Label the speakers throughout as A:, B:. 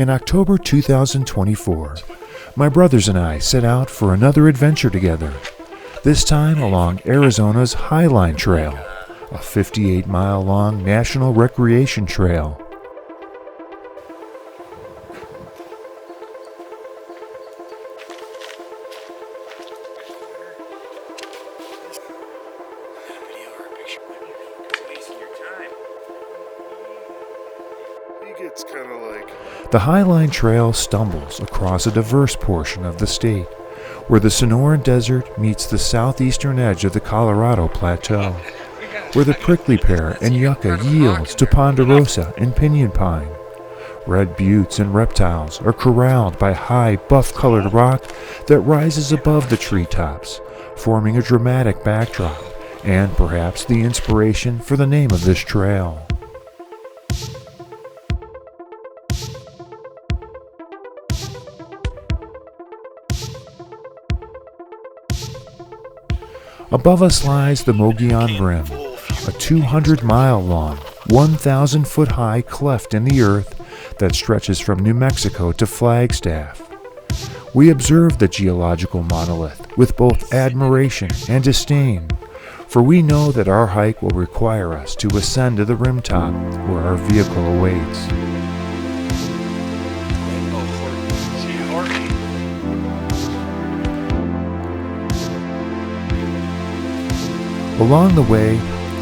A: In October 2024, my brothers and I set out for another adventure together, this time along Arizona's Highline Trail, a 58-mile-long national recreation trail. The Highline Trail stumbles across a diverse portion of the state, where the Sonoran Desert meets the southeastern edge of the Colorado Plateau, where the prickly pear and yucca yields to ponderosa and pinyon pine. Red buttes and reptiles are corralled by high, buff-colored rock that rises above the treetops, forming a dramatic backdrop, and perhaps the inspiration for the name of this trail. Above us lies the Mogollon Rim, a 200-mile-long, 1,000-foot-high cleft in the earth that stretches from New Mexico to Flagstaff. We observe the geological monolith with both admiration and disdain, for we know that our hike will require us to ascend to the rim top where our vehicle awaits. Along the way,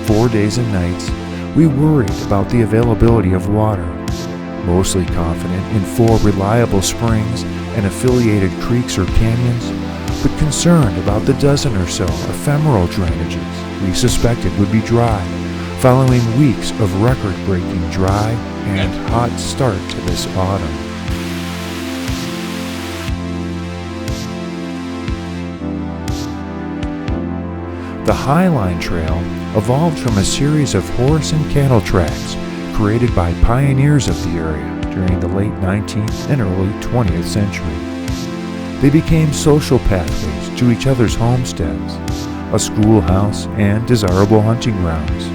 A: 4 days and nights, we worried about the availability of water, mostly confident in 4 reliable springs and affiliated creeks or canyons, but concerned about the dozen or so ephemeral drainages we suspected would be dry, following weeks of record-breaking dry and hot start to this autumn. The Highline Trail evolved from a series of horse and cattle tracks created by pioneers of the area during the late 19th and early 20th century. They became social pathways to each other's homesteads, a schoolhouse, and desirable hunting grounds.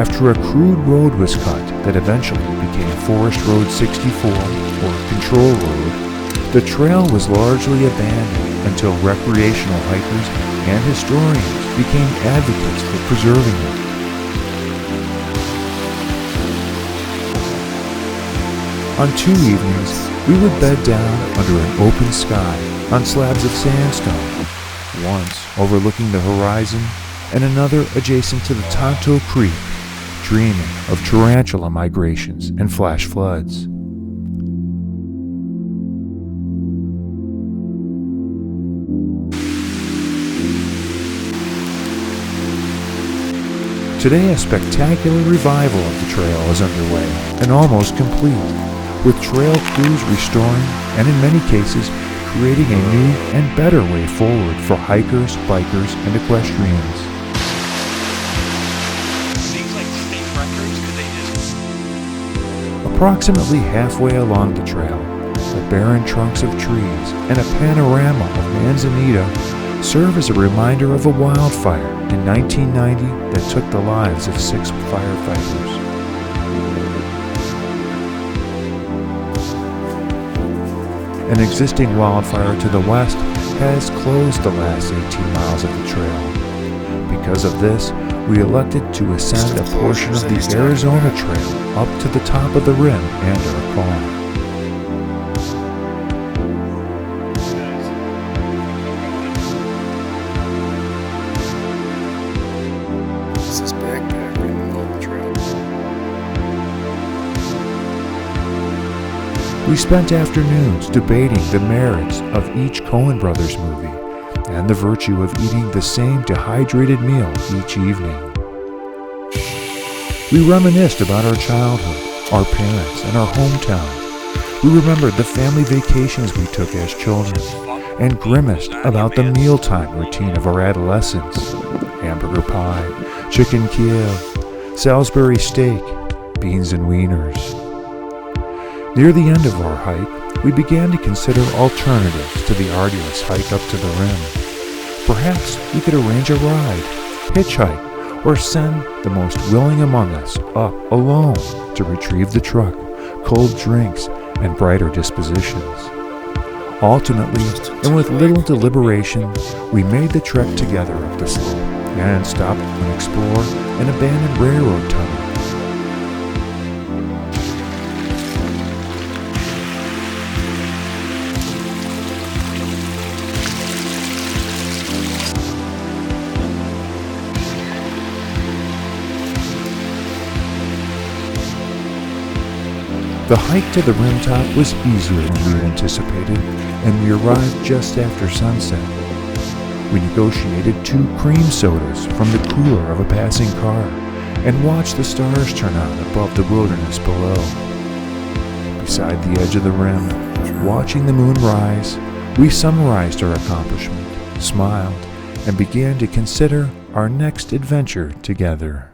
A: After a crude road was cut that eventually became Forest Road 64, or Control Road, the trail was largely abandoned until recreational hikers and historians became advocates for preserving it. On 2 evenings, we would bed down under an open sky on slabs of sandstone, once overlooking the horizon and another adjacent to the Tonto Creek, dreaming of tarantula migrations and flash floods. Today, a spectacular revival of the trail is underway and almost complete, with trail crews restoring and in many cases creating a new and better way forward for hikers, bikers, and equestrians. Approximately halfway along the trail, the barren trunks of trees and a panorama of manzanita serve as a reminder of a wildfire in 1990 that took the lives of 6 firefighters. An existing wildfire to the west has closed the last 18 miles of the trail. Because of this, we elected to ascend a portion of the Arizona Trail up to the top of the rim and our car.
B: This is backpacker in the middle of the trail.
A: We spent afternoons debating the merits of each Coen Brothers movie and the virtue of eating the same dehydrated meal each evening. We reminisced about our childhood, our parents, and our hometown. We remembered the family vacations we took as children and grimaced about the mealtime routine of our adolescence: hamburger pie, chicken Kiev, Salisbury steak, beans and wieners. Near the end of our hike, we began to consider alternatives to the arduous hike up to the rim. Perhaps we could arrange a ride, hitchhike, or send the most willing among us up alone to retrieve the truck, cold drinks, and brighter dispositions. Ultimately, and with little deliberation, we made the trek together up the slope and stopped to explore an abandoned railroad tunnel. The hike to the rim top was easier than we had anticipated, and we arrived just after sunset. We negotiated 2 cream sodas from the cooler of a passing car and watched the stars turn out above the wilderness below. Beside the edge of the rim, watching the moon rise, we summarized our accomplishment, smiled, and began to consider our next adventure together.